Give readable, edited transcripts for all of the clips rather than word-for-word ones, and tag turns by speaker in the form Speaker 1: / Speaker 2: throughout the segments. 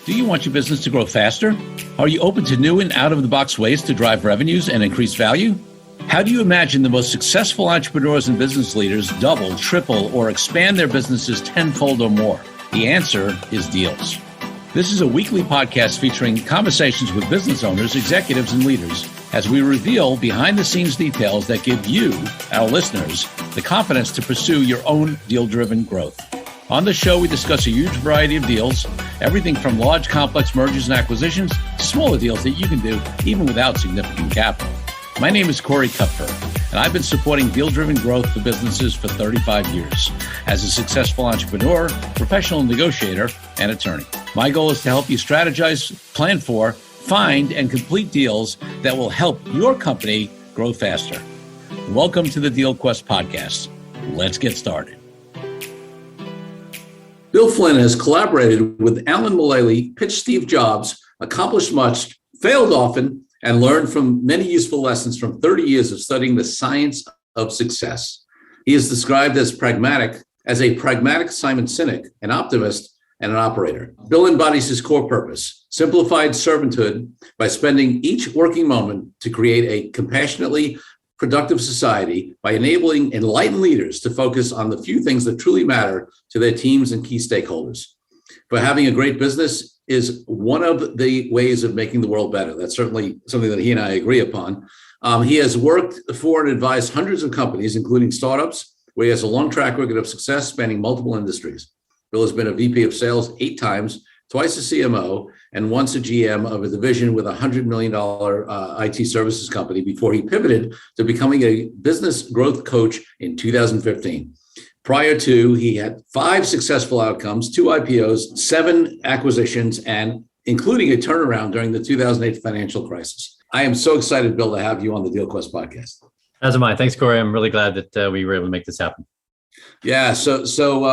Speaker 1: Do you want your business to grow faster? Are you open to new and out-of-the-box ways to drive revenues and increase value? How do you imagine the most successful entrepreneurs and business leaders double, triple, or expand their businesses tenfold or more? The answer is deals. This is a weekly podcast featuring conversations with business owners, executives, and leaders as we reveal behind-the-scenes details that give you, our listeners, the confidence to pursue your own deal-driven growth. On the show, we discuss a huge variety of deals, everything from large, complex mergers and acquisitions to smaller deals that you can do even without significant capital. My name is Corey Kupfer, and I've been supporting deal-driven growth for businesses for 35 years as a successful entrepreneur, professional negotiator, and attorney. My goal is to help you strategize, plan for, find, and complete deals that will help your company grow faster. Welcome to the Deal Quest podcast. Let's get started. Bill Flynn has collaborated with Alan Mulally, pitched Steve Jobs, accomplished much, failed often, and learned from many useful lessons from 30 years of studying the science of success. He is described as a pragmatic Simon Sinek, an optimist, and an operator. Bill embodies his core purpose, simplified servanthood by spending each working moment to create a compassionately productive society by enabling enlightened leaders to focus on the few things that truly matter to their teams and key stakeholders. For having a great business is one of the ways of making the world better. That's certainly something that he and I agree upon. He has worked for and advised hundreds of companies, including startups, where he has a long track record of success spanning multiple industries. Bill has been a VP of sales 8 times, twice a CMO, and once a GM of a division with a $100 million IT services company before he pivoted to becoming a business growth coach in 2015. Prior to, he had 5 successful outcomes, 2 IPOs, 7 acquisitions, and including a turnaround during the 2008 financial crisis. I am so excited, Bill, to have you on the Deal Quest podcast.
Speaker 2: As am I. Thanks, Corey. I'm really glad that we were able to make this happen.
Speaker 1: Yeah. So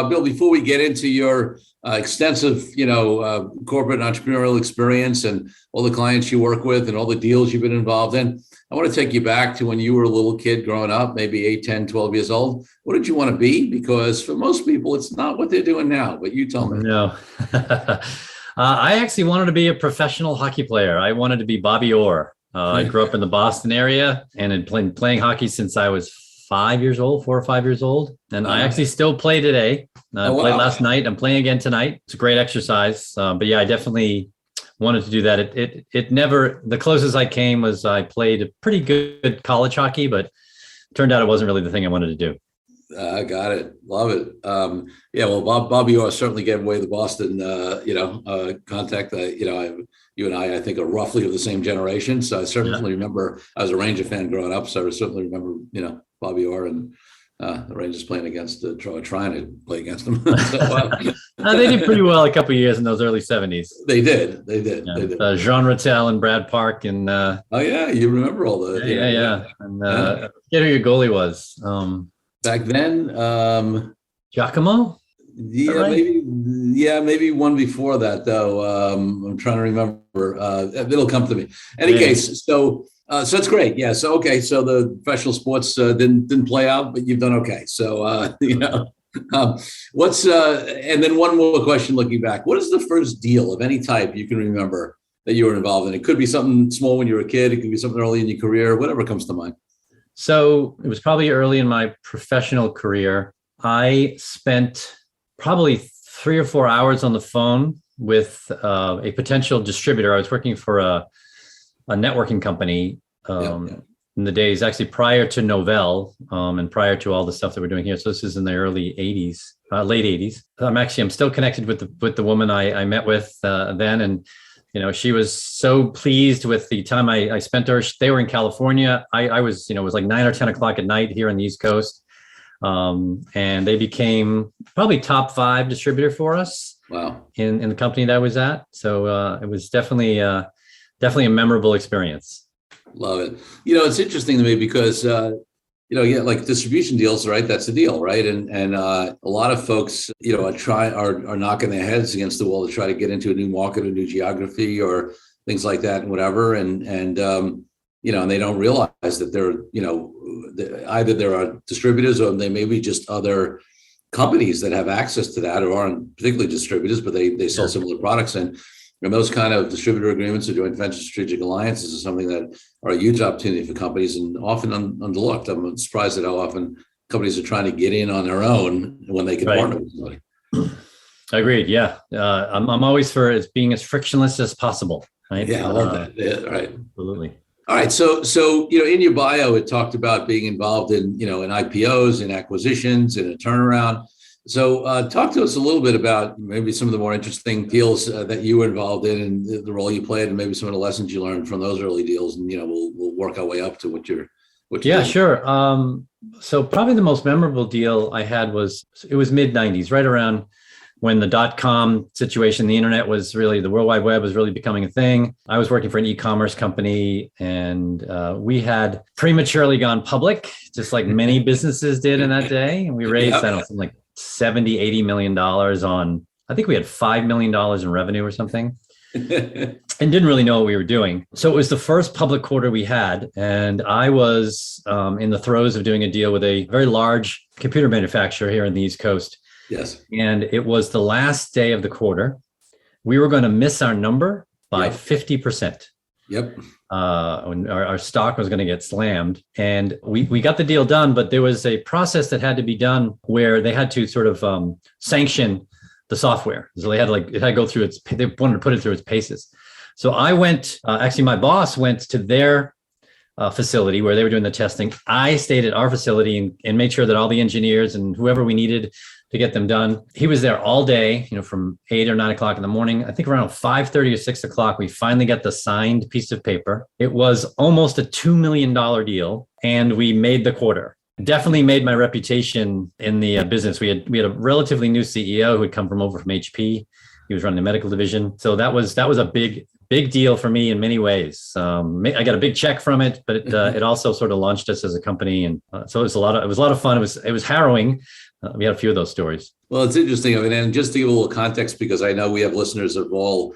Speaker 1: Bill, before we get into your extensive, corporate and entrepreneurial experience and all the clients you work with and all the deals you've been involved in, I want to take you back to when you were a little kid growing up, maybe 8, 10, 12 years old. What did you want to be? Because for most people, it's not what they're doing now, but you tell me.
Speaker 2: No. I actually wanted to be a professional hockey player. I wanted to be Bobby Orr. I grew up in the Boston area and had been playing hockey since I was 4 or 5 years old. And I actually still play today. I played last night. I'm playing again tonight. It's a great exercise. But yeah, I definitely wanted to do that. It never, the closest I came was I played a pretty good college hockey, but turned out it wasn't really the thing I wanted to do.
Speaker 1: I got it. Love it. Bobby Orr certainly gave away the Boston, contact. You and I think, are roughly of the same generation. So I certainly remember, I was a Ranger fan growing up. So I certainly remember, Bobby Orr and the Rangers playing against, trying to play against them.
Speaker 2: They did pretty well a couple of years in those early 70s.
Speaker 1: They did.
Speaker 2: Jean Rattel and Brad Park. And
Speaker 1: oh, yeah. You remember all the.
Speaker 2: Yeah. And I forget who your goalie was.
Speaker 1: Back then.
Speaker 2: Giacomo?
Speaker 1: Yeah,
Speaker 2: right?
Speaker 1: maybe one before that, though. I'm trying to remember. It'll come to me. Any case, so that's great. Yeah. So okay. So the professional sports didn't play out, but you've done okay. So what's and then one more question looking back. What is the first deal of any type you can remember that you were involved in? It could be something small when you were a kid. It could be something early in your career. Whatever comes to mind.
Speaker 2: So it was probably early in my professional career. I spent probably 3 or 4 hours on the phone with a potential distributor. I was working for a networking company in the days actually prior to Novell and prior to all the stuff that we're doing here. So this is in the early 80s, late 80s. I'm still connected with the woman I met with then. And, she was so pleased with the time I spent her. They were in California. I was, it was like 9 or 10 o'clock at night here on the East Coast. And they became probably top 5 distributor for us.
Speaker 1: Wow. In
Speaker 2: the company that I was at. So it was definitely a memorable experience.
Speaker 1: Love it. It's interesting to me because, like distribution deals, right? That's the deal, right? And a lot of folks, are knocking their heads against the wall to try to get into a new market, a new geography, or things like that, and whatever. And they don't realize that either there are distributors or they may be just other companies that have access to that or aren't particularly distributors, but they sell similar products. And And those kind of distributor agreements or joint venture strategic alliances is something that are a huge opportunity for companies and often underlooked. I'm surprised at how often companies are trying to get in on their own when they can partner with somebody.
Speaker 2: Agreed. Yeah. I'm always for it being as frictionless as possible. Right.
Speaker 1: Yeah, I love that. Yeah, right.
Speaker 2: Absolutely.
Speaker 1: All right. So, in your bio, it talked about being involved in IPOs, in acquisitions, in a turnaround. So talk to us a little bit about maybe some of the more interesting deals that you were involved in and the role you played and maybe some of the lessons you learned from those early deals. And, we'll work our way up to what you're
Speaker 2: Yeah,
Speaker 1: doing.
Speaker 2: sure. So probably the most memorable deal I had was mid 90s, right around when the .com situation, the internet was really, the World Wide Web was really becoming a thing. I was working for an e-commerce company and we had prematurely gone public, just like many businesses did in that day. And we raised, I don't know, something like 70, $80 million on, I think we had $5 million in revenue or something. And didn't really know what we were doing. So it was the first public quarter we had. And I was in the throes of doing a deal with a very large computer manufacturer here in the East Coast.
Speaker 1: Yes.
Speaker 2: And it was the last day of the quarter. We were going to miss our number by 50%.
Speaker 1: Yep.
Speaker 2: Our stock was going to get slammed. And we got the deal done, but there was a process that had to be done where they had to sort of sanction the software. So it had to go through they wanted to put it through its paces. So I went, actually my boss went to their facility where they were doing the testing. I stayed at our facility and made sure that all the engineers and whoever we needed to get them done. He was there all day, from 8 or 9 o'clock in the morning. I think around 5:30 or 6 o'clock, we finally got the signed piece of paper. It was almost a $2 million deal and we made the quarter. Definitely made my reputation in the business. We had a relatively new CEO who had come over from HP. He was running the medical division. So that was a big deal for me in many ways. I got a big check from it, but it also sort of launched us as a company. And so it was a lot of fun. It was harrowing. We had a few of those stories.
Speaker 1: Well, it's interesting. I mean, and just to give a little context, because I know we have listeners of all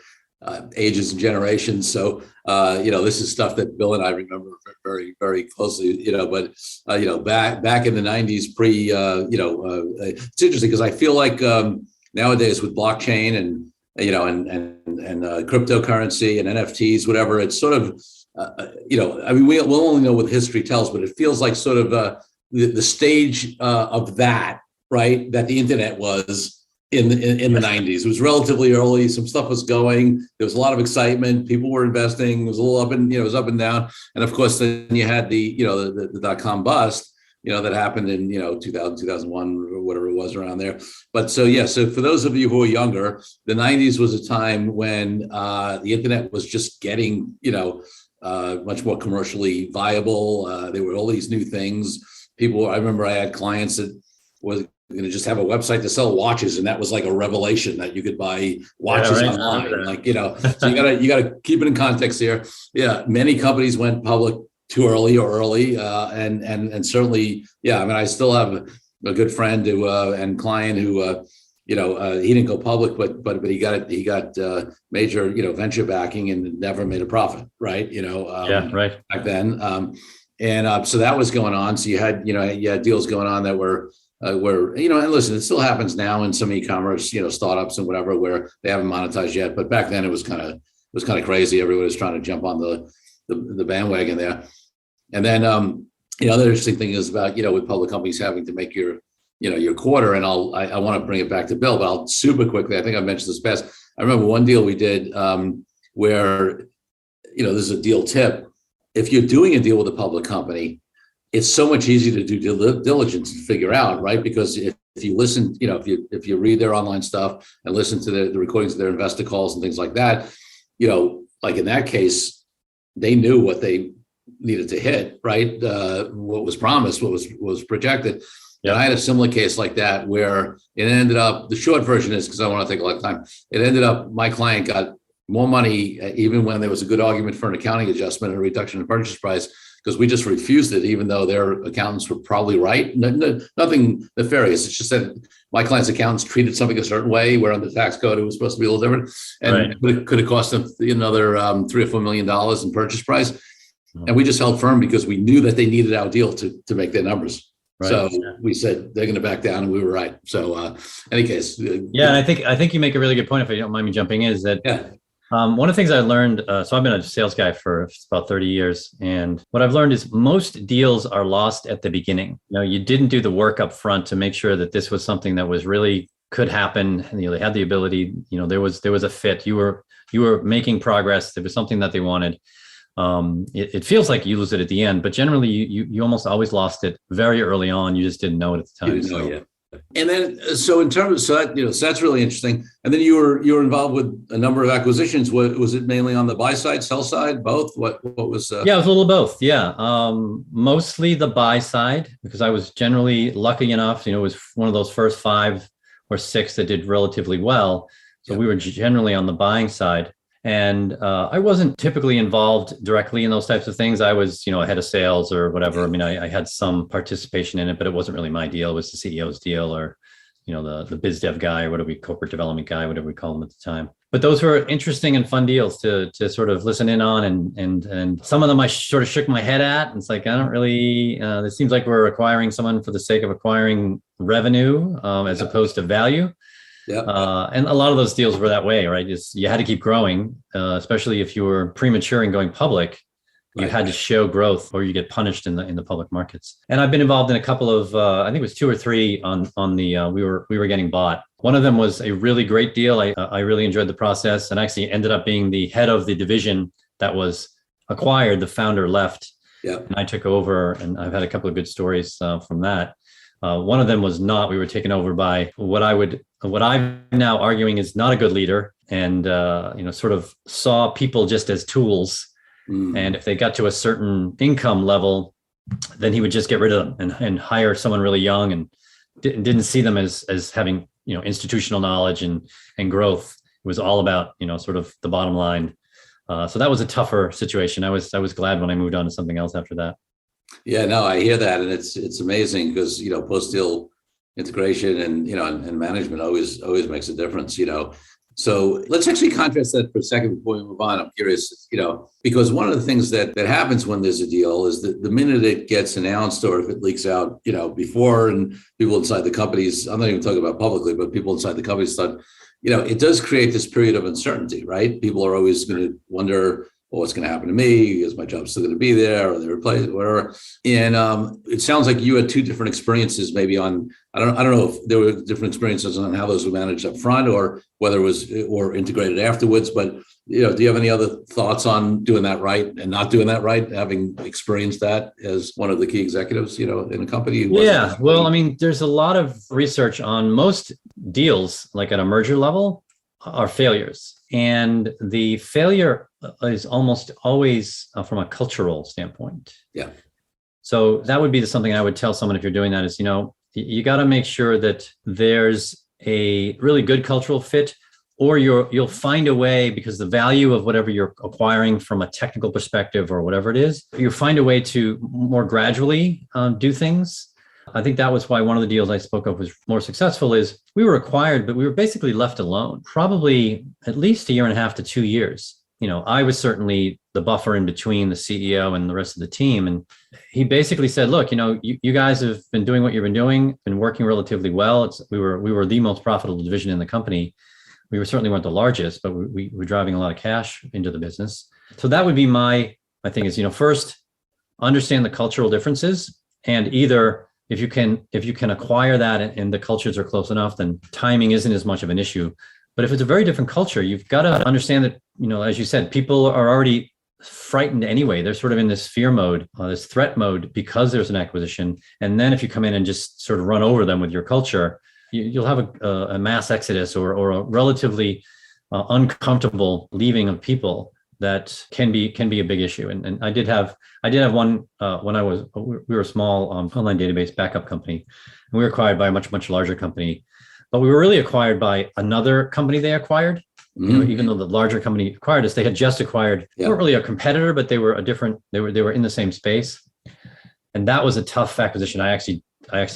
Speaker 1: ages and generations. So, this is stuff that Bill and I remember very, very closely, but, back in the 90s, it's interesting because I feel like nowadays with blockchain and cryptocurrency and NFTs, whatever, it's sort of, we'll only know what history tells, but it feels like sort of the stage of that, right, that the internet was in the 90s. It was relatively early. Some stuff was going. There was a lot of excitement. People were investing. It was a little up and, it was up and down. And of course, then you had the .com bust, that happened in, 2000, 2001, or whatever it was around there. But so for those of you who are younger, the 90s was a time when the internet was just getting, much more commercially viable. There were all these new things. I remember I had clients that was going to just have a website to sell watches, and that was like a revelation that you could buy watches online. So you gotta keep it in context here. Yeah, many companies went public too early or early, and certainly, I mean, I still have a good friend and client who, he didn't go public, but he got major venture backing and never made a profit, right?
Speaker 2: Right
Speaker 1: back then, and so that was going on. So you had deals going on that were. And listen, it still happens now in some e-commerce, startups and whatever, where they haven't monetized yet. But back then it was kind of crazy. Everybody was trying to jump on the bandwagon there. And then, the other interesting thing is about, with public companies having to make your quarter. And I want to bring it back to Bill, but I'll super quickly. I think I mentioned this best. I remember one deal we did where, this is a deal tip. If you're doing a deal with a public company, it's so much easier to do due diligence and figure out, right? Because if you listen, if you read their online stuff and listen to the recordings of their investor calls and things like that, like in that case, they knew what they needed to hit, right? What was promised, what was projected. Yeah. And I had a similar case like that where it ended up, the short version is, because I want to take a lot of time, it ended up, my client got more money, even when there was a good argument for an accounting adjustment and a reduction in purchase price, because we just refused it, even though their accountants were probably right. Nothing nefarious. It's just that my client's accountants treated something a certain way, where on the tax code it was supposed to be a little different, and it could have cost them another $3 or $4 million in purchase price. And we just held firm because we knew that they needed our deal to make their numbers. Right. So we said they're going to back down, and we were right. So, any case,
Speaker 2: and I think you make a really good point. If you don't mind me jumping in, is that One of the things I learned, so I've been a sales guy for about 30 years. And what I've learned is most deals are lost at the beginning. You didn't do the work up front to make sure that this was something that was really could happen. And, they had the ability, there was a fit. You were making progress. There was something that they wanted. It feels like you lose it at the end, but generally you almost always lost it very early on. You just didn't know it at the time.
Speaker 1: You didn't know yet. And then, so in terms of, so that's really interesting. And then you were involved with a number of acquisitions. Was it mainly on the buy side, sell side, both? What was?
Speaker 2: Yeah, it was a little of both. Yeah, mostly the buy side, because I was generally lucky enough. It was one of those first 5 or 6 that did relatively well. So we were generally on the buying side. And I wasn't typically involved directly in those types of things. I was, a head of sales or whatever. I mean, I had some participation in it, but it wasn't really my deal. It was the CEO's deal, or, the biz dev guy, or corporate development guy, whatever we call him at the time. But those were interesting and fun deals to sort of listen in on. And some of them I sort of shook my head at. And it's like, I don't really, it seems like we're acquiring someone for the sake of acquiring revenue as opposed to value.
Speaker 1: Yeah.
Speaker 2: And a lot of those deals were that way, right? You had to keep growing, especially if you were premature and going public. You had to show growth, or you get punished in the public markets. And I've been involved in a couple of, I think it was 2 or 3 on the we were getting bought. One of them was a really great deal. I really enjoyed the process, and actually ended up being the head of the division that was acquired. The founder left, and I took over, and I've had a couple of good stories from that. One of them was not. We were taken over by what I'm now arguing is not a good leader, and sort of saw people just as tools. And if they got to a certain income level, then he would just get rid of them and hire someone really young, and didn't see them as having institutional knowledge and growth. It was all about sort of the bottom line. So that was a tougher situation. I was glad when I moved on to something else after that.
Speaker 1: Yeah, no, I hear that, and it's amazing because post-deal integration and and management always makes a difference. So let's actually contrast that for a second before we move on. I'm curious, because one of the things that happens when there's a deal is that the minute it gets announced, or if it leaks out, before, and people inside the companies, I'm not even talking about publicly, but people inside the companies thought, it does create this period of uncertainty, right? People are always going to wonder, well, what's going to happen to me? Is my job still going to be there? Or they replace it, whatever? And it sounds like you had 2 different experiences, maybe on, I don't know if there were different experiences on how those were managed up front, or whether it was or integrated afterwards. But do you have any other thoughts on doing that right and not doing that right, having experienced that as one of the key executives, in a company?
Speaker 2: Yeah, well, I mean, there's a lot of research on most deals, like at a merger level, are failures. And the failure is almost always from a cultural standpoint.
Speaker 1: Yeah.
Speaker 2: So that would be something I would tell someone if you're doing that is, you got to make sure that there's a really good cultural fit, or you'll find a way, because the value of whatever you're acquiring from a technical perspective or whatever it is, you find a way to more gradually do things. I think that was why one of the deals I spoke of was more successful. Is we were acquired, but we were basically left alone, probably at least 1.5 to 2 years. I was certainly the buffer in between the CEO and the rest of the team. And he basically said, look, you guys have been doing what you've been doing, been working relatively well. We were the most profitable division in the company. We certainly weren't the largest, but we were driving a lot of cash into the business. So that would be my thing is, first, understand the cultural differences, and either if you can acquire that and the cultures are close enough, then timing isn't as much of an issue. But if it's a very different culture, you've got to understand that, as you said, people are already frightened anyway. They're sort of in this fear mode, this threat mode, because there's an acquisition. And then if you come in and just sort of run over them with your culture, you'll have a mass exodus or a relatively uncomfortable leaving of people that can be a big issue. And I did have one when we were a small online database backup company, and we were acquired by a much, much larger company, but we were really acquired by another company they acquired. Even though the larger company acquired us, they had just acquired, they weren't really a competitor, but they were they were in the same space. And that was a tough acquisition. I actually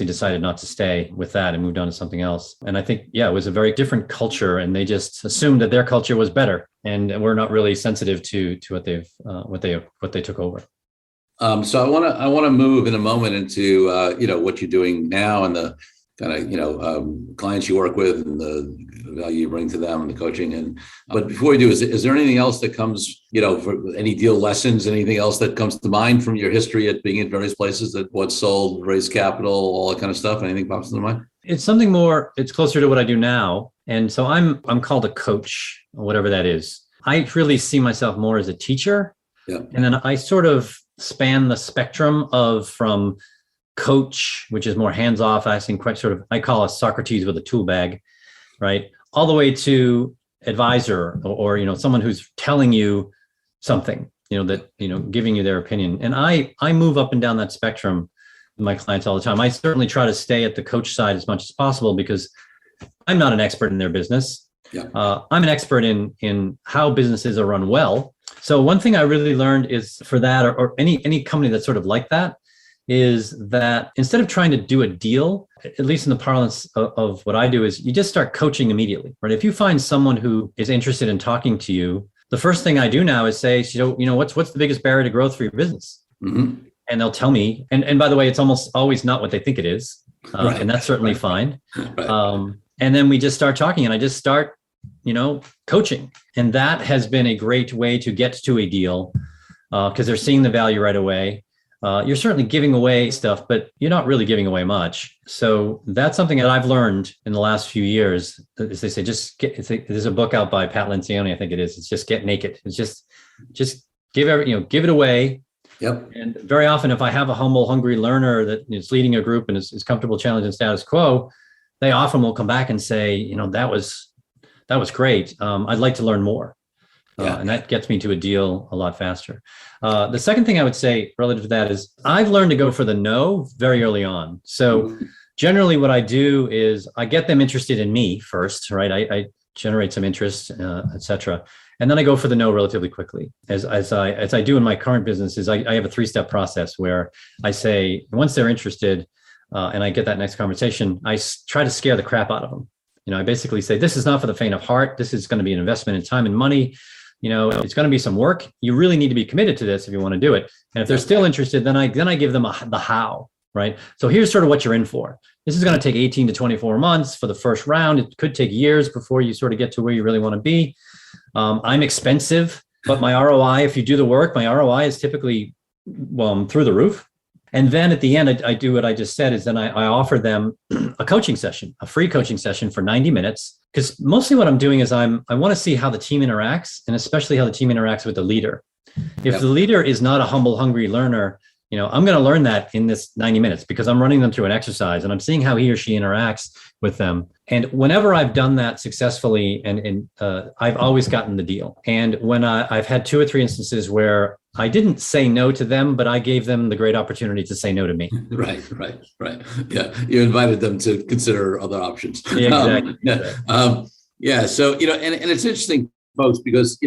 Speaker 2: decided not to stay with that and moved on to something else. And I think, it was a very different culture, and they just assumed that their culture was better, and we're not really sensitive to what they took over.
Speaker 1: So I want to move in a moment into what you're doing now and the kind of, clients you work with and the value you bring to them and the coaching. But before we do, is there anything else that comes, for any deal lessons, anything else that comes to mind from your history at being in various places, that what sold, raised capital, all that kind of stuff? Anything pops into mind?
Speaker 2: It's something more, it's closer to what I do now. And so I'm called a coach, whatever that is. I really see myself more as a teacher.
Speaker 1: Yeah.
Speaker 2: And then I sort of span the spectrum from coach, which is more hands-off, asking quite sort of, I call a Socrates with a tool bag, right? All the way to advisor or someone who's telling you something, giving you their opinion. And I move up and down that spectrum with my clients all the time. I certainly try to stay at the coach side as much as possible because I'm not an expert in their business.
Speaker 1: Yeah.
Speaker 2: I'm an expert in how businesses are run well. So one thing I really learned is for that, or any company that's sort of like that, is that instead of trying to do a deal, at least in the parlance of what I do, is you just start coaching immediately, right? If you find someone who is interested in talking to you, the first thing I do now is say, what's the biggest barrier to growth for your business?
Speaker 1: Mm-hmm.
Speaker 2: And they'll tell me. And by the way, it's almost always not what they think it is.
Speaker 1: Right.
Speaker 2: And that's certainly fine.
Speaker 1: Right.
Speaker 2: And then we just start talking and I just start, coaching. And that has been a great way to get to a deal because they're seeing the value right away. You're certainly giving away stuff, but you're not really giving away much. So that's something that I've learned in the last few years. As they say, there's a book out by Pat Lencioni, I think it is. It's just get naked. It's just give it away.
Speaker 1: Yep. And
Speaker 2: very often, if I have a humble, hungry learner that is leading a group and is comfortable challenging status quo, they often will come back and say, that was great. I'd like to learn more. And that gets me to a deal a lot faster. The second thing I would say relative to that is I've learned to go for the no very early on. So generally what I do is I get them interested in me first, right? I generate some interest, et cetera. And then I go for the no relatively quickly. As I do in my current business is I have a 3-step process where I say, once they're interested and I get that next conversation, I try to scare the crap out of them. I basically say, this is not for the faint of heart. This is going to be an investment in time and money. It's going to be some work. You really need to be committed to this if you want to do it. And if they're still interested, then I give them the how, right? So here's sort of what you're in for. This is going to take 18 to 24 months for the first round. It could take years before you sort of get to where you really want to be. I'm expensive, but my ROI, if you do the work, my ROI is typically through the roof. And then at the end, I do what I just said is then I offer them a coaching session, a free coaching session for 90 minutes. Because mostly what I'm doing is I want to see how the team interacts, and especially how the team interacts with the leader. If the leader is not a humble, hungry learner, I'm going to learn that in this 90 minutes because I'm running them through an exercise and I'm seeing how he or she interacts with them. And whenever I've done that successfully, and I've always gotten the deal. And when I've had 2 or 3 instances where I didn't say no to them, but I gave them the great opportunity to say no to me.
Speaker 1: Right. Yeah. You invited them to consider other options.
Speaker 2: Yeah, exactly.
Speaker 1: So, and it's interesting, folks, because,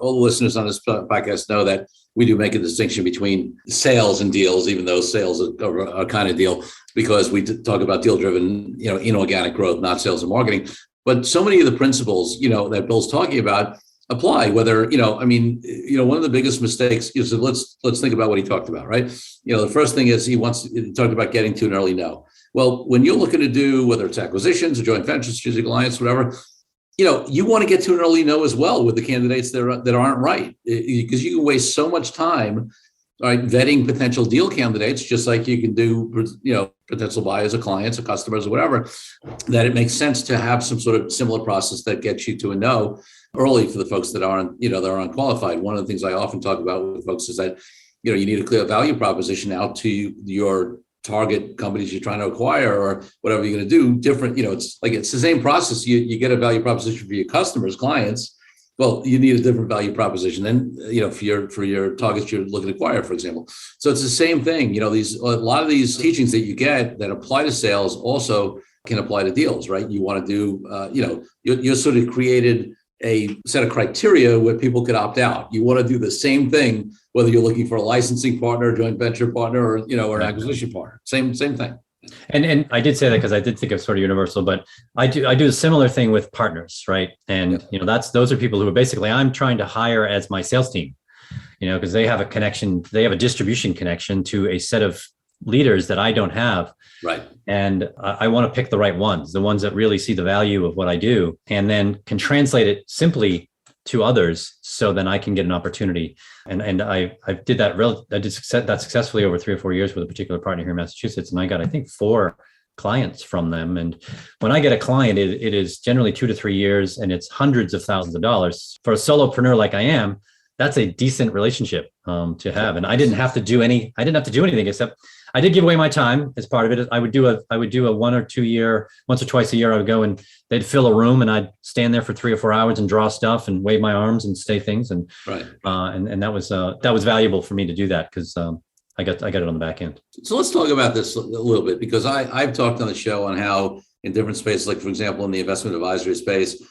Speaker 1: all the listeners on this podcast know that we do make a distinction between sales and deals, even though sales are a kind of deal, because we talk about deal-driven, inorganic growth, not sales and marketing. But so many of the principles, that Bill's talking about apply, whether, one of the biggest mistakes is, let's think about what he talked about, right? The first thing is he talked about getting to an early no. Well, when you're looking to do, whether it's acquisitions or joint ventures, strategic alliance, whatever, you want to get to an early no as well with the candidates that aren't right, because you can waste so much time, right, vetting potential deal candidates, just like you can do, potential buyers or clients or customers or whatever, that it makes sense to have some sort of similar process that gets you to a no early for the folks that aren't, that are unqualified. One of the things I often talk about with folks is that, you need a clear value proposition out to your target companies you're trying to acquire or whatever you're going to do different. It's the same process. You get a value proposition for your customers, clients. Well, you need a different value proposition than, for your targets you're looking to acquire, for example. So it's the same thing. A lot of these teachings that you get that apply to sales also can apply to deals, right? You want to do, you're sort of created a set of criteria where people could opt out. You want to do the same thing, whether you're looking for a licensing partner, joint venture partner, or, or an acquisition partner. Same thing.
Speaker 2: And I did say that because I did think of sort of universal, but I do a similar thing with partners, right? And those are people who are basically I'm trying to hire as my sales team, because they have a connection, they have a distribution connection to a set of leaders that I don't have.
Speaker 1: Right.
Speaker 2: And I want to pick the right ones, the ones that really see the value of what I do, and then can translate it simply to others, so then I can get an opportunity. And I did that. I did that successfully over 3 or 4 years with a particular partner here in Massachusetts, and I got, I think, 4 clients from them. And when I get a client, it is generally 2 to 3 years, and it's hundreds of thousands of dollars. For a solopreneur like I am, that's a decent relationship to have. And I didn't have to do anything except I did give away my time as part of it. I would do a 1 or 2 year, once or twice a year, I would go and they'd fill a room and I'd stand there for 3 or 4 hours and draw stuff and wave my arms and say things. And,
Speaker 1: right.
Speaker 2: And that was valuable for me to do that, because I got it on the back end.
Speaker 1: So let's talk about this a little bit, because I've talked on the show on how in different spaces, like for example, in the investment advisory space,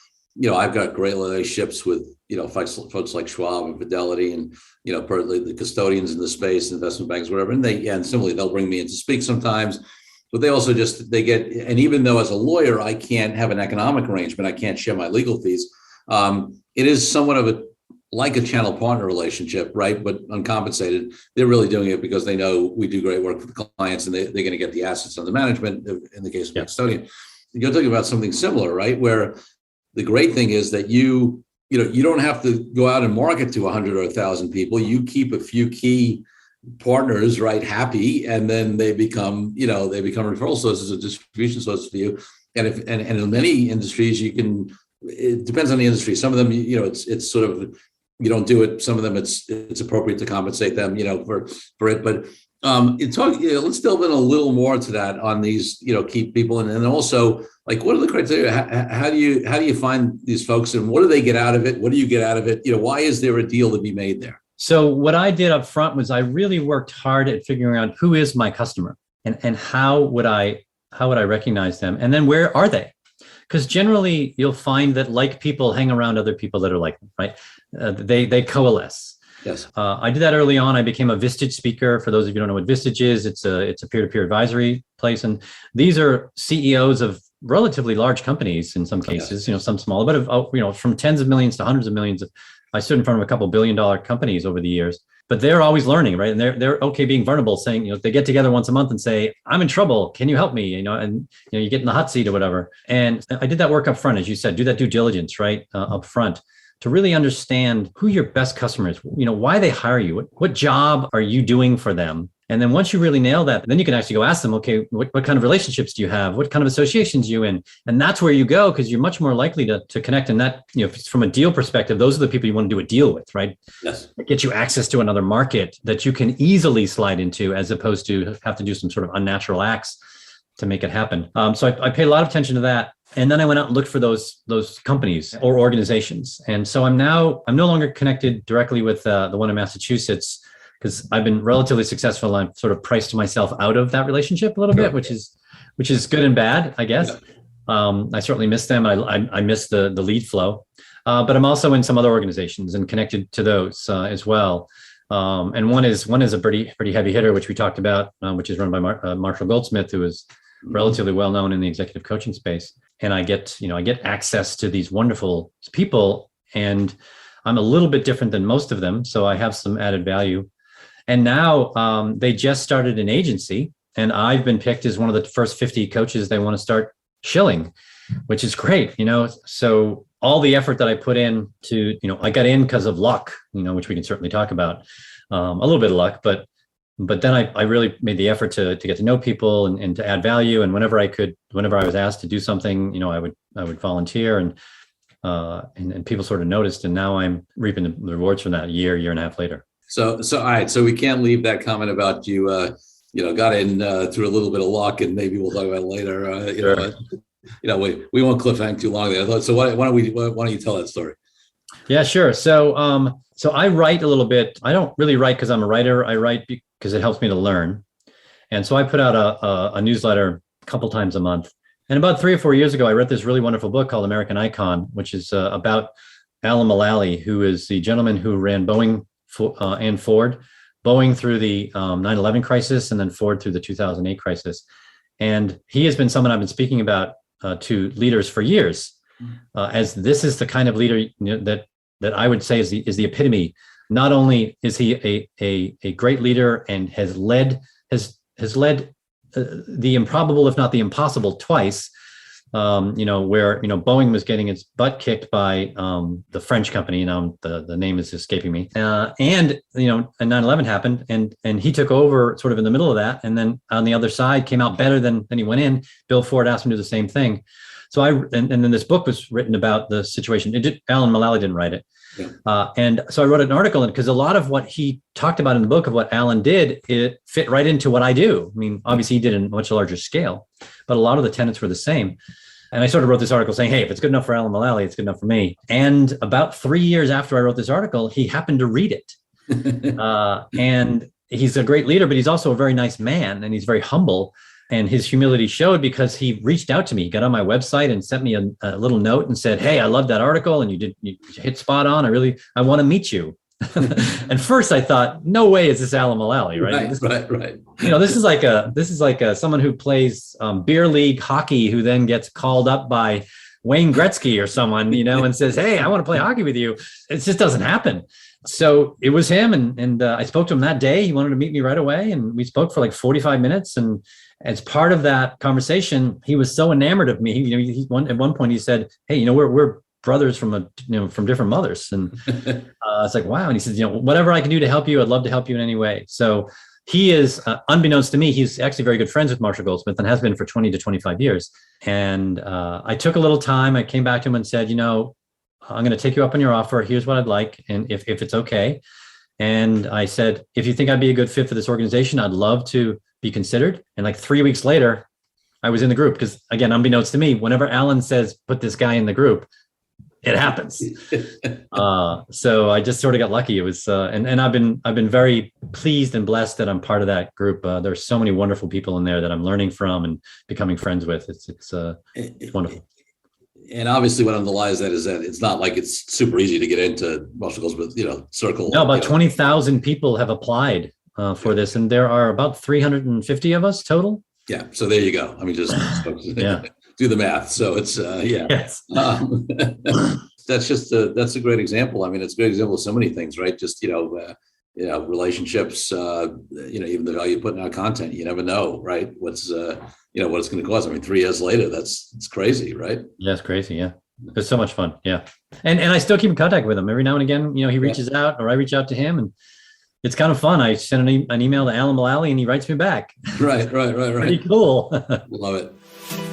Speaker 1: I've got great relationships with, folks like Schwab and Fidelity and, the custodians in the space, investment banks, whatever. And similarly, they'll bring me in to speak sometimes, but they also and even though as a lawyer, I can't have an economic arrangement, I can't share my legal fees. It is somewhat of like a channel partner relationship, right? But uncompensated. They're really doing it because they know we do great work for the clients and they're going to get the assets under management in the case of the custodian. You're talking about something similar, right? Where the great thing is that you don't have to go out and market to 100 or 1,000 people. You keep a few key partners, right, happy, and then they become referral sources or distribution sources for you. And in many industries, it depends on the industry. Some of them, it's sort of, you don't do it. Some of them, it's appropriate to compensate them, for it. But let's delve in a little more to that on these, key people, and then also, like, what are the criteria? How do you find these folks, and what do they get out of it? What do you get out of it? Why is there a deal to be made there?
Speaker 2: So what I did up front was I really worked hard at figuring out who is my customer and how would I recognize them, and then where are they? Because generally you'll find that like people hang around other people that are like them, right? They coalesce.
Speaker 1: Yes.
Speaker 2: I did that early on. I became a Vistage speaker. For those of you who don't know what Vistage is, it's a peer-to-peer advisory place. And these are CEOs of relatively large companies in some cases, some smaller, but from tens of millions to hundreds of millions. I stood in front of a couple $1 billion companies over the years, but they're always learning, right? And they're okay being vulnerable, saying, they get together once a month and say, I'm in trouble. Can you help me? And you get in the hot seat or whatever. And I did that work up front, as you said, do that due diligence, right? Up front, to really understand who your best customer is, why they hire you, what job are you doing for them? And then once you really nail that, then you can actually go ask them, okay, what kind of relationships do you have? What kind of associations are you in? And that's where you go, because you're much more likely to connect. And that, from a deal perspective, those are the people you want to do a deal with, right?
Speaker 1: Yes.
Speaker 2: Get you access to another market that you can easily slide into, as opposed to have to do some sort of unnatural acts to make it happen. So I paid a lot of attention to that. And then I went out and looked for those companies or organizations. And so I'm no longer connected directly with the one in Massachusetts, because I've been relatively successful. I've sort of priced myself out of that relationship a little bit, which is good and bad, I guess. I certainly miss them. I miss the lead flow, but I'm also in some other organizations and connected to those as well. And one is a pretty heavy hitter, which we talked about, which is run by Marshall Goldsmith, who is relatively well known in the executive coaching space. And I get access to these wonderful people, and I'm a little bit different than most of them, so I have some added value. And now they just started an agency, and I've been picked as one of the first 50 coaches they want to start shilling, which is great. So all the effort that I put in to, I got in because of luck, which we can certainly talk about, a little bit of luck, but then I really made the effort to get to know people and to add value. And whenever I was asked to do something, I would volunteer, and people sort of noticed, and now I'm reaping the rewards from that year and a half later. So
Speaker 1: all right. So we can't leave that comment about you, got in through a little bit of luck, and maybe we'll talk about it later.
Speaker 2: Sure.
Speaker 1: We won't cliffhang too long there. So why don't you tell that story?
Speaker 2: Yeah, sure. So I write a little bit. I don't really write because I'm a writer. I write because it helps me to learn. And so I put out a newsletter a couple times a month. And about 3 or 4 years ago, I read this really wonderful book called American Icon, which is about Alan Mulally, who is the gentleman who ran Boeing and Ford, Boeing through the 9/11 crisis, and then Ford through the 2008 crisis. And he has been someone I've been speaking about to leaders for years, as this is the kind of leader that I would say is the epitome. Not only is he a great leader and has has led the improbable, if not the impossible, twice. Where Boeing was getting its butt kicked by the French company. The name is escaping me. And 9/11 happened, and he took over sort of in the middle of that, and then on the other side came out better than he went in. Bill Ford asked him to do the same thing. So and then this book was written about the situation. Alan Mulally didn't write it. Yeah. And so I wrote an article in it because a lot of what he talked about in the book of what Alan did, it fit right into what I do. I mean, obviously he did it in a much larger scale, but a lot of the tenets were the same. And I sort of wrote this article saying, hey, if it's good enough for Alan Mulally, it's good enough for me. And about 3 years after I wrote this article, he happened to read it. And he's a great leader, but he's also a very nice man, and he's very humble. And his humility showed because he reached out to me. He got on my website and sent me a little note and said, hey, I love that article, and you hit spot on. I want to meet you. And first I thought, no way is this Alan Mulally, right?
Speaker 1: Right.
Speaker 2: This is like someone who plays beer league hockey who then gets called up by Wayne Gretzky or someone, and says, hey, I want to play hockey with you. It just doesn't happen. So it was him. And I spoke to him that day. He wanted to meet me right away. And we spoke for like 45 minutes. And as part of that conversation, he was so enamored of me. At one point he said, hey, we're brothers from different mothers. And it's like, wow. And he says, whatever I can do to help you, I'd love to help you in any way. So he is, unbeknownst to me, he's actually very good friends with Marshall Goldsmith and has been for 20 to 25 years. And I took a little time. I came back to him and said, I'm going to take you up on your offer. Here's what I'd like. And if it's okay. And I said, if you think I'd be a good fit for this organization, I'd love to be considered. And like 3 weeks later, I was in the group because, again, unbeknownst to me, whenever Alan says, put this guy in the group, it happens. So I just sort of got lucky. It was, and I've been very pleased and blessed that I'm part of that group. There's so many wonderful people in there that I'm learning from and becoming friends with. It's wonderful.
Speaker 1: And obviously what underlies that is that it's not like it's super easy to get into Marshall Goldsmith, circle.
Speaker 2: No, about 20,000 people have applied for this, and there are about 350 of us total.
Speaker 1: Yeah. So there you go. I mean, just do the math. So it's,
Speaker 2: Yes.
Speaker 1: That's a great example. I mean, it's a great example of so many things, right? Just, relationships, even the value of putting out content, you never know, right? What it's going to cost. I mean, 3 years later, it's crazy, right?
Speaker 2: Yeah, it's crazy. Yeah. It's so much fun. Yeah. And I still keep in contact with him every now and again. He reaches out or I reach out to him, and it's kind of fun. I send an email to Alan Mulally and he writes me back.
Speaker 1: Right.
Speaker 2: Pretty cool.
Speaker 1: Love it.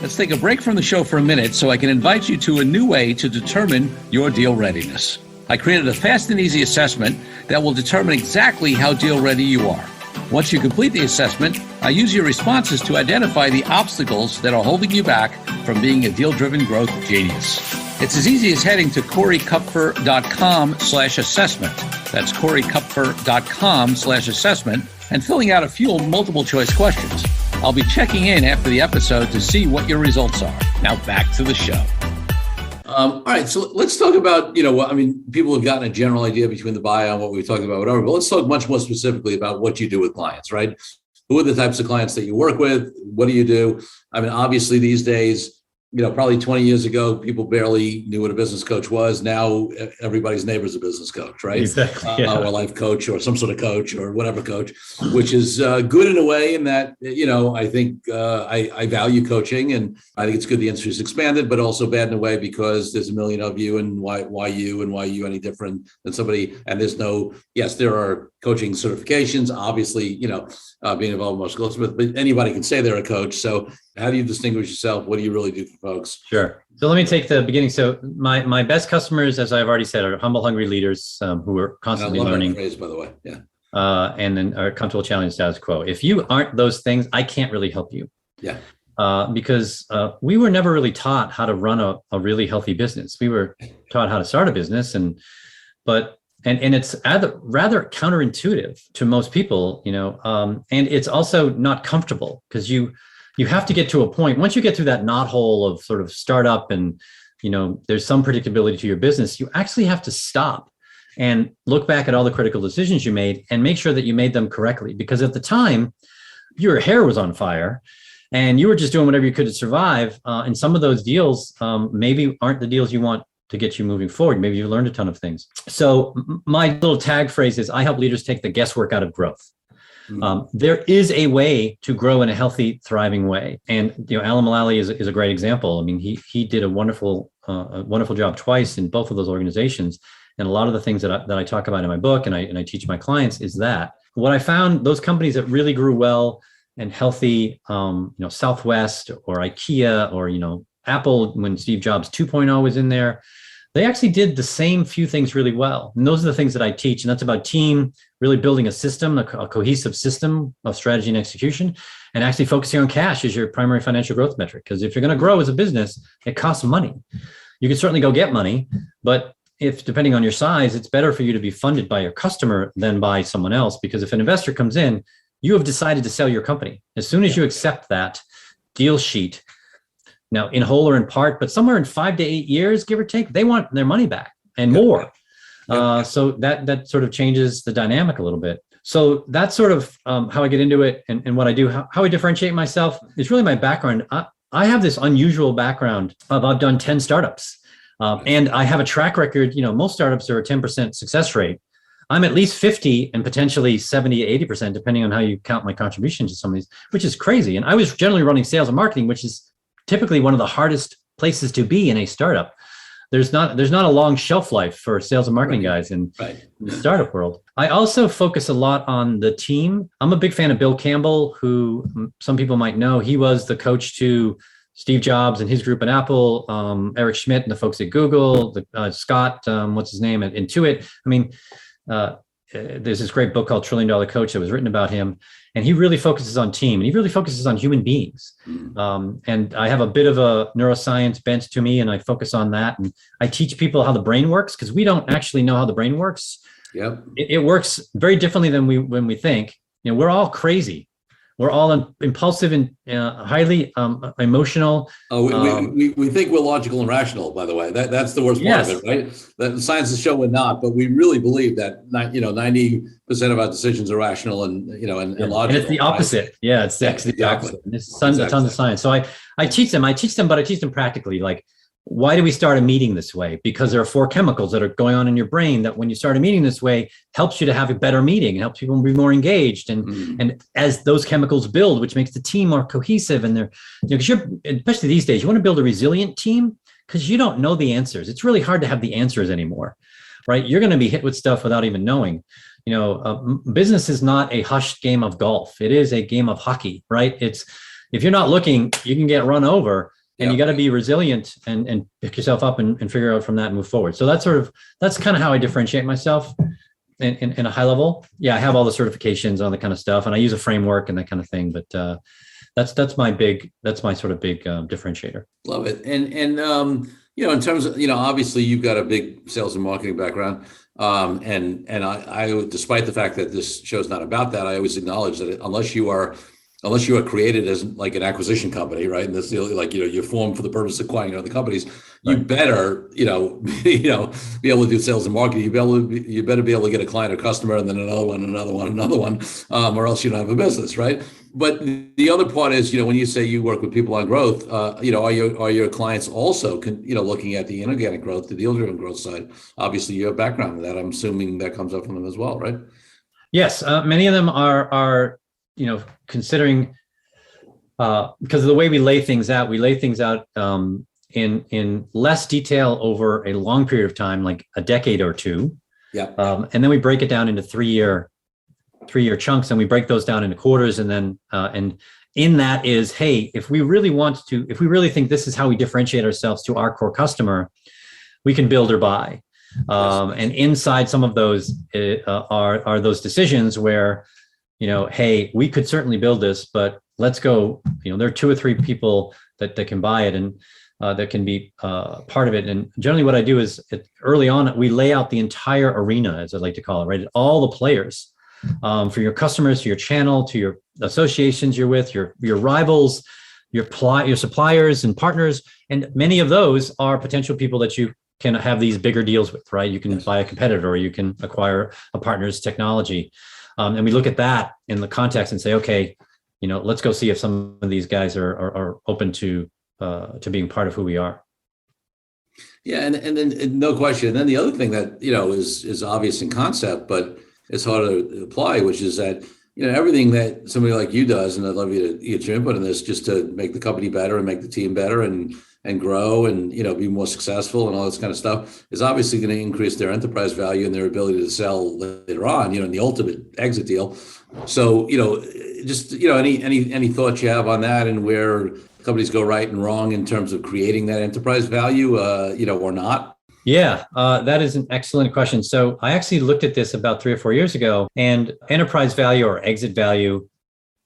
Speaker 1: Let's take a break from the show for a minute so I can invite you to a new way to determine your deal readiness. I created a fast and easy assessment that will determine exactly how deal ready you are. Once you complete the assessment, I use your responses to identify the obstacles that are holding you back from being a deal-driven growth genius. It's as easy as heading to CoreyKupfer.com/assessment. That's CoreyKupfer.com/assessment and filling out a few multiple choice questions. I'll be checking in after the episode to see what your results are. Now back to the show. All right, so let's talk about, people have gotten a general idea between the bio and what we've talked about, whatever, but let's talk much more specifically about what you do with clients, right? Who are the types of clients that you work with? What do you do? I mean, obviously these days, probably 20 years ago, people barely knew what a business coach was. Now everybody's neighbor's a business coach, right?
Speaker 2: Exactly. Yeah.
Speaker 1: Or a life coach or some sort of coach or whatever coach, which is good in a way in that, I think I value coaching, and I think it's good the industry's expanded, but also bad in a way because there's a million of you, and why you any different than somebody? And there's yes, there are coaching certifications, obviously, being involved in Marshall Goldsmith, but anybody can say they're a coach. So how do you distinguish yourself? What do you really do for folks?
Speaker 2: Sure. So let me take the beginning. So my best customers, as I've already said, are humble, hungry leaders who are constantly learning.
Speaker 1: That phrase, by the way. Yeah.
Speaker 2: And then are comfortable challenging status quo. If you aren't those things, I can't really help you.
Speaker 1: Yeah.
Speaker 2: Because we were never really taught how to run a really healthy business. We were taught how to start a business, and it's rather counterintuitive to most people, and it's also not comfortable because you have to get to a point. Once you get through that knothole of sort of startup and, there's some predictability to your business, you actually have to stop and look back at all the critical decisions you made and make sure that you made them correctly. Because at the time, your hair was on fire and you were just doing whatever you could to survive. And some of those deals maybe aren't the deals you want to get you moving forward. Maybe you learned a ton of things. So my little tag phrase is, I help leaders take the guesswork out of growth. There is a way to grow in a healthy, thriving way. And, Alan Mulally is a great example. I mean, he did a wonderful job twice in both of those organizations. And a lot of the things that I talk about in my book and I teach my clients is that what I found, those companies that really grew well and healthy, Southwest or IKEA or, Apple, when Steve Jobs 2.0 was in there, they actually did the same few things really well. And those are the things that I teach. And that's about team, really building a system, a cohesive system of strategy and execution, and actually focusing on cash as your primary financial growth metric. Because if you're going to grow as a business, it costs money. You can certainly go get money, but if depending on your size, it's better for you to be funded by your customer than by someone else. Because if an investor comes in, you have decided to sell your company. As soon as you accept that deal sheet, now in whole or in part, but somewhere in 5 to 8 years, give or take, they want their money back and more. So that sort of changes the dynamic a little bit. So that's sort of how I get into it and what I do. How I differentiate myself is really my background. I have this unusual background of I've done 10 startups and I have a track record. Most startups are a 10% success rate. I'm at least 50 and potentially 70, 80%, depending on how you count my contribution to some of these, which is crazy. And I was generally running sales and marketing, which is typically one of the hardest places to be in a startup. There's not a long shelf life for sales and marketing guys in the startup world. I also focus a lot on the team. I'm a big fan of Bill Campbell, who some people might know. He was the coach to Steve Jobs and his group at Apple, Eric Schmidt and the folks at Google, Scott, what's his name at Intuit. I mean, there's this great book called $1 Trillion Coach that was written about him. And he really focuses on team and he really focuses on human beings. And I have a bit of a neuroscience bent to me and I focus on that. And I teach people how the brain works because we don't actually know how the brain works. Yep. It works very differently than when we think. We're all crazy. We're all impulsive and highly emotional.
Speaker 1: We think we're logical and rational, by the way. That's the worst part of it, right? That science has shown we're not, but we really believe that 90% of our decisions are rational and logical.
Speaker 2: And it's the opposite. Right? Yeah, it's actually the opposite. There's tons of science. So I teach them, but I teach them practically. Like, why do we start a meeting this way? Because there are 4 chemicals that are going on in your brain that when you start a meeting this way, helps you to have a better meeting and helps people be more engaged. And as those chemicals build, which makes the team more cohesive and because especially these days, you want to build a resilient team because you don't know the answers. It's really hard to have the answers anymore, right? You're going to be hit with stuff without even knowing. Business is not a hushed game of golf. It is a game of hockey, right? If you're not looking, you can get run over. And you got to be resilient and pick yourself up and figure out from that and move forward. So that's kind of how I differentiate myself in a high level. Yeah, I have all the certifications on the kind of stuff, and I use a framework and that kind of thing. But that's my sort of big differentiator.
Speaker 1: Love it. And in terms of obviously you've got a big sales and marketing background. And I despite the fact that this show's not about that, I always acknowledge that unless you are created as like an acquisition company, right? And this, you're formed for the purpose of acquiring other companies. You better, be able to do sales and marketing. You better be able to get a client or customer, and then another one, or else you don't have a business, right? But the other part is, when you say you work with people on growth, are your clients also, looking at the inorganic growth, the deal-driven growth side? Obviously, you have background in that. I'm assuming that comes up from them as well, right?
Speaker 2: Yes, many of them are. Considering because of the way we lay things out in less detail over a long period of time, like a decade or two. Yeah. And then we break it down into 3-year chunks, and we break those down into quarters. And then and in that is, hey, if we really think this is how we differentiate ourselves to our core customer, we can build or buy. And inside some of those are those decisions where, hey, we could certainly build this, but let's go, there are 2 or 3 people that can buy it and that can be part of it. And generally what I do is early on, we lay out the entire arena, as I like to call it, right? All the players for your customers, to your channel, to your associations you're with, your rivals, your suppliers and partners. And many of those are potential people that you can have these bigger deals with, right? You can buy a competitor or you can acquire a partner's technology. And we look at that in the context and say, okay, let's go see if some of these guys are open to being part of who we are.
Speaker 1: Yeah, and then no question. And then the other thing that is obvious in concept, but it's hard to apply, which is that everything that somebody like you does, and I'd love you to get your input on this, just to make the company better and make the team better and grow and, be more successful and all this kind of stuff, is obviously going to increase their enterprise value and their ability to sell later on, in the ultimate exit deal. So, just, any thoughts you have on that and where companies go right and wrong in terms of creating that enterprise value, or not?
Speaker 2: Yeah, that is an excellent question. So I actually looked at this about 3 or 4 years ago, and enterprise value or exit value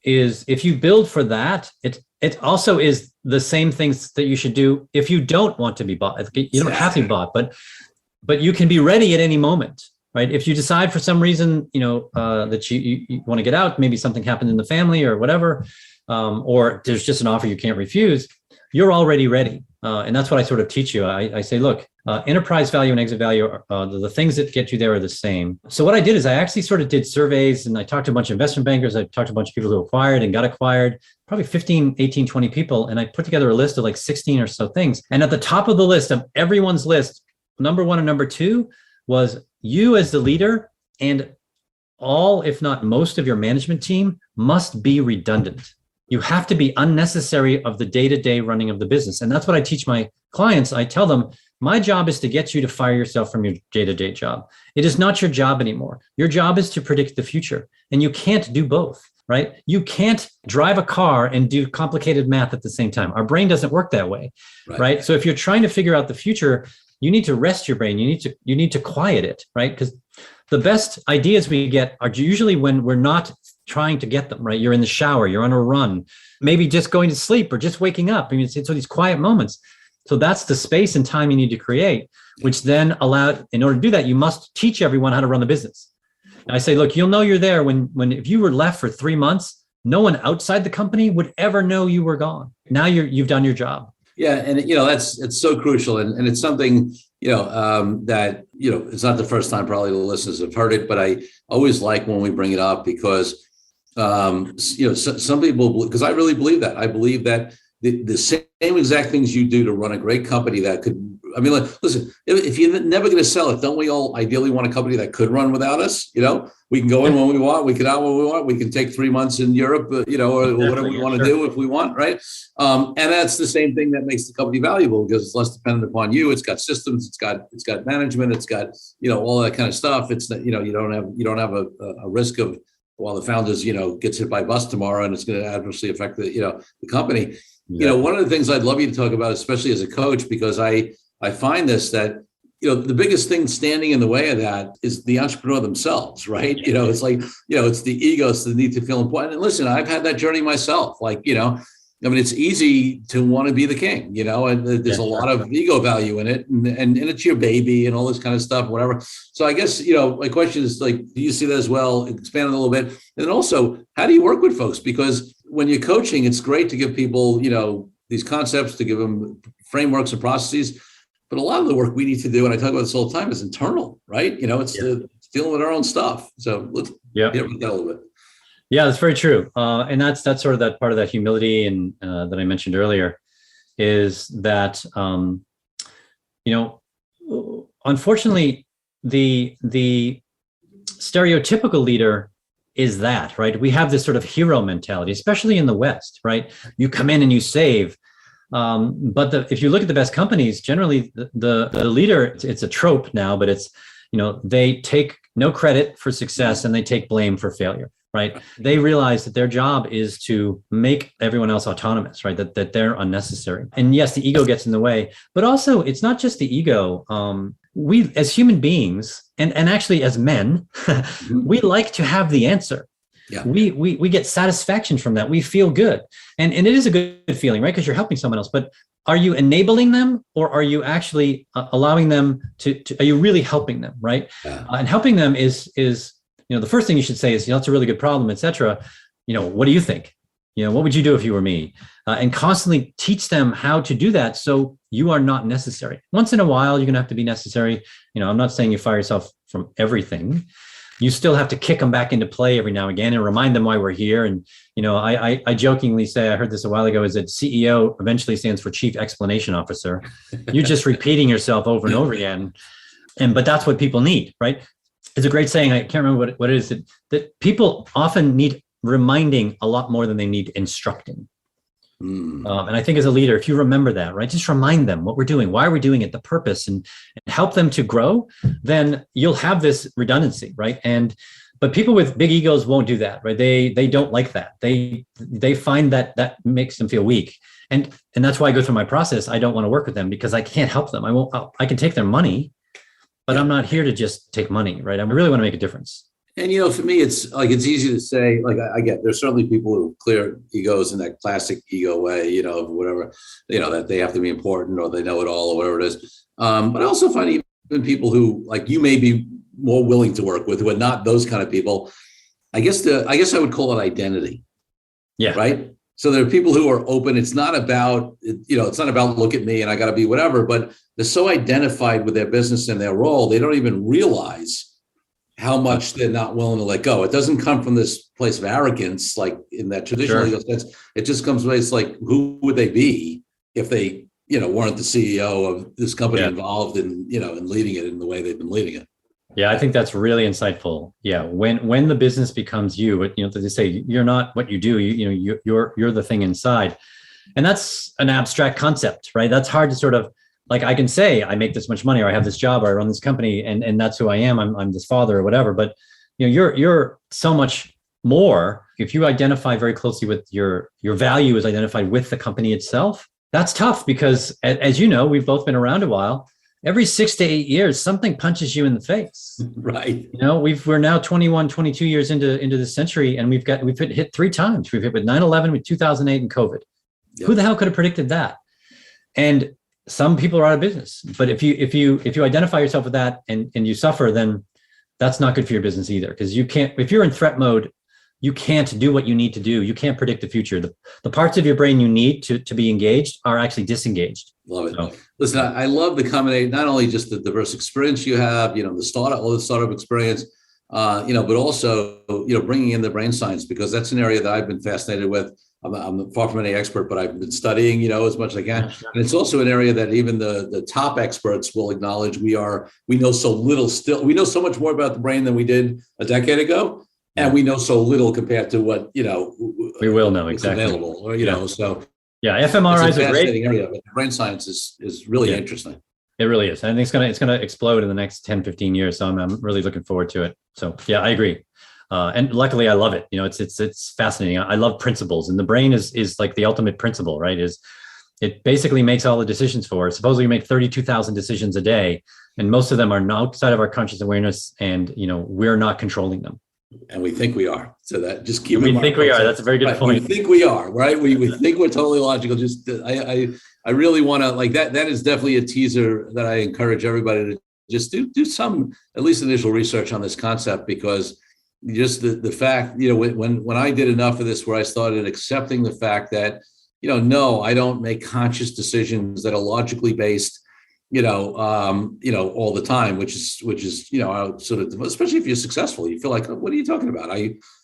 Speaker 2: is, if you build for that, it also is the same things that you should do if you don't want to be bought. You don't have to be bought, but you can be ready at any moment, right? If you decide for some reason, that you want to get out, maybe something happened in the family or whatever, or there's just an offer you can't refuse, you're already ready. And that's what I sort of teach you. I say, look, enterprise value and exit value, the things that get you there are the same. So what I did is I actually sort of did surveys, and I talked to a bunch of investment bankers. I talked to a bunch of people who acquired and got acquired, probably 15, 18, 20 people. And I put together a list of like 16 or so things. And at the top of the list, of everyone's list, number one and number two was you as the leader, and all, if not most of your management team must be redundant. You have to be unnecessary of the day-to-day running of the business. And that's what I teach my clients. I tell them, my job is to get you to fire yourself from your day-to-day job. It is not your job anymore. Your job is to predict the future. And you can't do both, right? You can't drive a car and do complicated math at the same time. Our brain doesn't work that way, right? So if you're trying to figure out the future, you need to rest your brain. You need to quiet it, right? Because the best ideas we get are usually when we're not trying to get them, right? You're in the shower, you're on a run, maybe just going to sleep or just waking up. I mean, it's these quiet moments. So that's the space and time you need to create, which then in order to do that, you must teach everyone how to run the business. And I say, look, you'll know you're there when if you were left for 3 months, no one outside the company would ever know you were gone. Now you've done your job.
Speaker 1: Yeah. And, it's so crucial. And it's something, that, it's not the first time probably the listeners have heard it, but I always like when we bring it up because, some people, because I really believe that. I believe that the same exact things you do to run a great company that could, listen, if you're never going to sell it, don't we all ideally want a company that could run without us? We can go in when we want, we can out when we want, we can take 3 months in Europe, or whatever we want to do if we want, right? And that's the same thing that makes the company valuable because it's less dependent upon you. It's got systems, it's got management, it's got, all that kind of stuff. It's that, you don't have a risk of, while the founders, gets hit by a bus tomorrow and it's going to adversely affect the company. Yeah. One of the things I'd love you to talk about, especially as a coach, because I find this, that, the biggest thing standing in the way of that is the entrepreneur themselves, right? It's like, it's the ego, it's the need to feel important. And listen, I've had that journey myself. Like, it's easy to want to be the king, and there's a lot of ego value in it, and it's your baby and all this kind of stuff, whatever. So I guess, my question is like, do you see that as well? Expand a little bit. And then also, how do you work with folks? Because when you're coaching, it's great to give people, these concepts, to give them frameworks and processes. But a lot of the work we need to do, and I talk about this all the time, is internal, right? It's dealing with our own stuff. So let's get into that a little bit.
Speaker 2: Yeah, that's very true. And that's sort of that part of that humility and that I mentioned earlier, is that, unfortunately, the stereotypical leader is that, right? We have this sort of hero mentality, especially in the West, right? You come in and you save. But if you look at the best companies, generally the leader, it's a trope now, but it's, they take no credit for success and they take blame for failure, right? They realize that their job is to make everyone else autonomous, right? That they're unnecessary. And yes, the ego gets in the way, but also it's not just the ego. We as human beings, and actually as men, we like to have the answer. Yeah. We get satisfaction from that. We feel good. And it is a good feeling, right? Because you're helping someone else. But are you enabling them, or are you actually allowing them to are you really helping them, right? Yeah. And helping them is the first thing you should say is, it's a really good problem, et cetera. What do you think? What would you do if you were me? And constantly teach them how to do that so you are not necessary. Once in a while, you're going to have to be necessary. I'm not saying you fire yourself from everything. You still have to kick them back into play every now and again and remind them why we're here. And, I jokingly say, I heard this a while ago, is that CEO eventually stands for Chief Explanation Officer. You're just repeating yourself over and over again. But that's what people need, right? It's a great saying. I can't remember what it is that people often need reminding a lot more than they need instructing. And I think as a leader, if you remember that, right, just remind them what we're doing, why are we doing it, the purpose, and help them to grow, then you'll have this redundancy, right? But people with big egos won't do that, right? They don't like that. They find that makes them feel weak. And that's why I go through my process. I don't want to work with them because I can't help them. I can take their money, but I'm not here to just take money, right? I really want to make a difference.
Speaker 1: And, for me, it's easy to say, I get, there's certainly people who have clear egos in that classic ego way, whatever, that they have to be important or they know it all or whatever it is. But I also find even people who, like, you may be more willing to work with, who are not those kind of people. I guess I would call it identity.
Speaker 2: Yeah.
Speaker 1: Right. So there are people who are open. It's not about, it's not about look at me and I got to be whatever, but they're so identified with their business and their role, they don't even realize how much they're not willing to let go. It doesn't come from this place of arrogance, like in that traditional legal sense. It just comes from it's like, who would they be if they, weren't the CEO of this company involved in, in leading it in the way they've been leading it.
Speaker 2: Yeah, I think that's really insightful. Yeah, when the business becomes you, they say you're not what you do. You're the thing inside, and that's an abstract concept, right? That's hard to sort of, like, I can say I make this much money, or I have this job, or I run this company, and that's who I am. I'm this father or whatever. But you're so much more. If you identify very closely with your value is identified with the company itself, that's tough because, as you know, we've both been around a while. Every 6 to 8 years, something punches you in the face.
Speaker 1: Right.
Speaker 2: We're now 21, 22 years into this century, and we've hit 3 times. We've hit with 9/11, with 2008, and COVID. Yep. Who the hell could have predicted that? And some people are out of business. But if you identify yourself with that and you suffer, then that's not good for your business either. Because you can't, if you're in threat mode, you can't do what you need to do. You can't predict the future. The parts of your brain you need to be engaged are actually disengaged.
Speaker 1: Love it. So, listen, I love the combination, not only just the diverse experience you have, the startup experience, but also, bringing in the brain science, because that's an area that I've been fascinated with. I'm far from any expert, but I've been studying, as much as I can. And it's also an area that even the top experts will acknowledge we know so little still. We know so much more about the brain than we did a decade ago. And we know so little compared to what,
Speaker 2: we will know exactly
Speaker 1: available, or, so.
Speaker 2: Yeah, fMRIs are great.
Speaker 1: Area, but brain science is really interesting.
Speaker 2: It really is. I think it's gonna explode in the next 10, 15 years. So I'm really looking forward to it. So yeah, I agree. And luckily I love it. It's fascinating. I love principles, and the brain is like the ultimate principle, right? It basically makes all the decisions for us. Supposedly we make 32,000 decisions a day, and most of them are outside of our conscious awareness, and we're not controlling them.
Speaker 1: And we think we are. So that just keep.
Speaker 2: We think we are. That's a very good point.
Speaker 1: We think we are, right? We think we're totally logical. Just I really want to, like, that is definitely a teaser that I encourage everybody to just do some at least initial research on this concept, because just the fact, when I did enough of this where I started accepting the fact that, no, I don't make conscious decisions that are logically based, all the time, which is, sort of, especially if you're successful, you feel like, what are you talking about?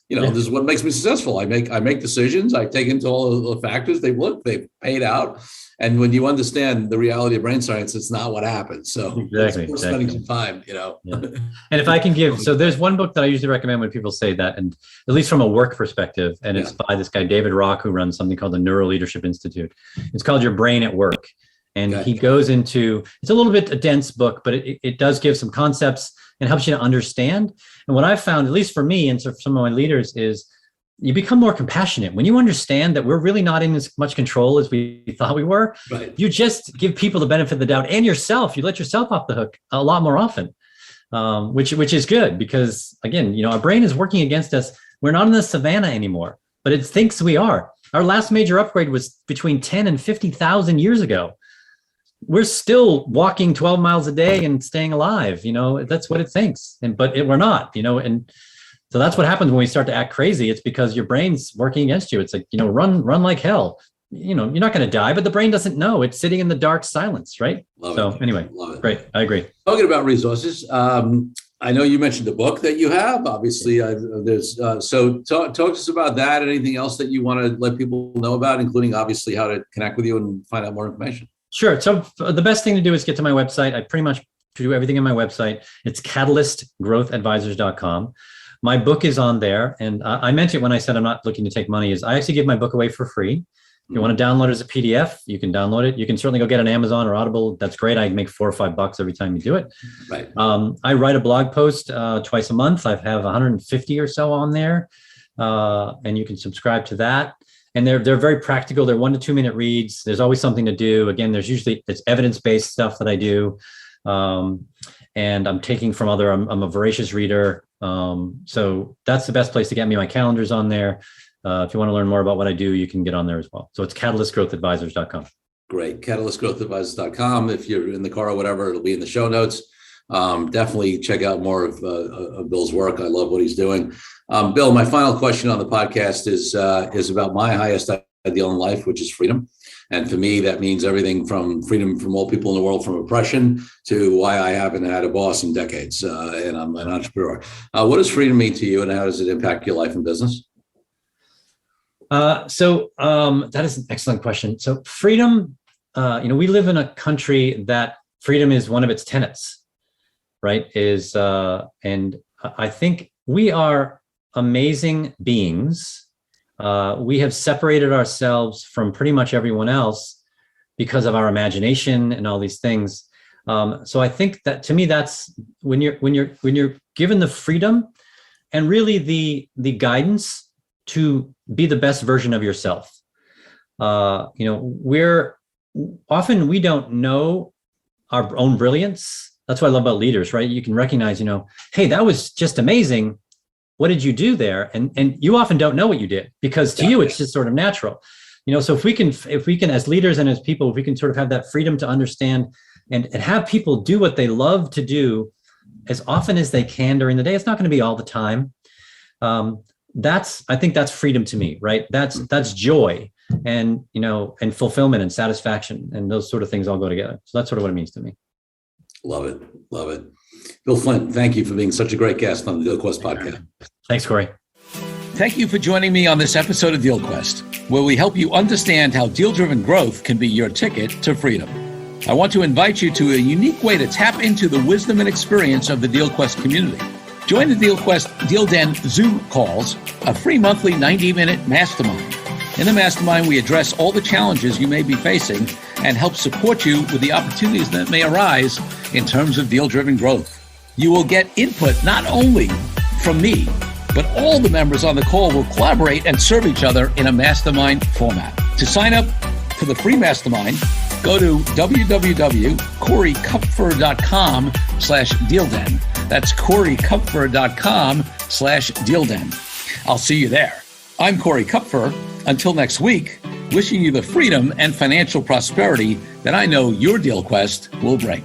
Speaker 1: This is what makes me successful. I make decisions. I take into all the factors. They've paid out. And when you understand the reality of brain science, it's not what happens. So
Speaker 2: exactly.
Speaker 1: Spending some time,
Speaker 2: Yeah. And if I can give, so there's one book that I usually recommend when people say that, and at least from a work perspective, and it's by this guy, David Rock, who runs something called the Neuro Leadership Institute. It's called Your Brain at Work. And he goes into, it's a little bit a dense book, but it does give some concepts and helps you to understand. And what I've found, at least for me and for some of my leaders, is you become more compassionate. When you understand that we're really not in as much control as we thought we were, you just give people the benefit of the doubt, and yourself, you let yourself off the hook a lot more often, which is good, because again, our brain is working against us. We're not in the savannah anymore, but it thinks we are. Our last major upgrade was between 10 and 50,000 years ago. We're still walking 12 miles a day and staying alive. That's what it thinks. But we're not, and so that's what happens when we start to act crazy. It's because your brain's working against you. It's like, run like hell. You're not going to die, but the brain doesn't know. It's sitting in the dark silence, right? Anyway, great. I agree.
Speaker 1: Talking about resources, I know you mentioned the book that you have. Obviously, there's so talk to us about that. Anything else that you want to let people know about, including obviously how to connect with you and find out more information?
Speaker 2: Sure. So the best thing to do is get to my website. I pretty much to do everything on my website. It's catalystgrowthadvisors.com. My book is on there. And I meant it when I said I'm not looking to take money, is I actually give my book away for free. If you want to download it as a PDF, you can download it. You can certainly go get it on Amazon or Audible. That's great. I make $4 or $5 every time you do it.
Speaker 1: Right.
Speaker 2: I write a blog post twice a month. I have 150 or so on there. And you can subscribe to that. And they're very practical. They're 1 to 2 minute reads. There's always something to do. Again, it's evidence-based stuff that I do. And I'm taking from I'm a voracious reader. So that's the best place to get me. My calendar's on there. If you want to learn more about what I do, you can get on there as well. So it's catalystgrowthadvisors.com.
Speaker 1: Great. Catalystgrowthadvisors.com. If you're in the car or whatever, it'll be in the show notes. Definitely check out more of Bill's work. I love what he's doing. Bill, my final question on the podcast is about my highest ideal in life, which is freedom. And for me, that means everything from freedom from all people in the world from oppression to why I haven't had a boss in decades. And I'm an entrepreneur. What does freedom mean to you, and how does it impact your life and business?
Speaker 2: So that is an excellent question. So freedom, we live in a country that freedom is one of its tenets, right? And I think we are amazing beings. We have separated ourselves from pretty much everyone else because of our imagination and all these things. So I think that, to me, that's when you're given the freedom and really the guidance to be the best version of yourself. We don't know our own brilliance. That's what I love about leaders, right? You can recognize, hey, that was just amazing. What did you do there? And you often don't know what you did, because to you, it's just sort of natural. So if we can, as leaders and as people, if we can sort of have that freedom to understand and have people do what they love to do as often as they can during the day, it's not going to be all the time. I think that's freedom to me, right? That's joy and fulfillment and satisfaction, and those sort of things all go together. So that's sort of what it means to me.
Speaker 1: Love it. Love it. Bill Flynn, thank you for being such a great guest on the Deal Quest podcast.
Speaker 2: Thanks, Corey.
Speaker 1: Thank you for joining me on this episode of Deal Quest, where we help you understand how deal-driven growth can be your ticket to freedom. I want to invite you to a unique way to tap into the wisdom and experience of the Deal Quest community. Join the Deal Quest Deal Den Zoom calls, a free monthly 90-minute mastermind. In the mastermind, we address all the challenges you may be facing and help support you with the opportunities that may arise in terms of deal-driven growth. You will get input not only from me, but all the members on the call will collaborate and serve each other in a mastermind format. To sign up for the free mastermind, go to www.corykupfer.com/dealden. That's corykupfer.com/dealden. I'll see you there. I'm Corey Kupfer. Until next week, wishing you the freedom and financial prosperity that I know your Deal Quest will bring.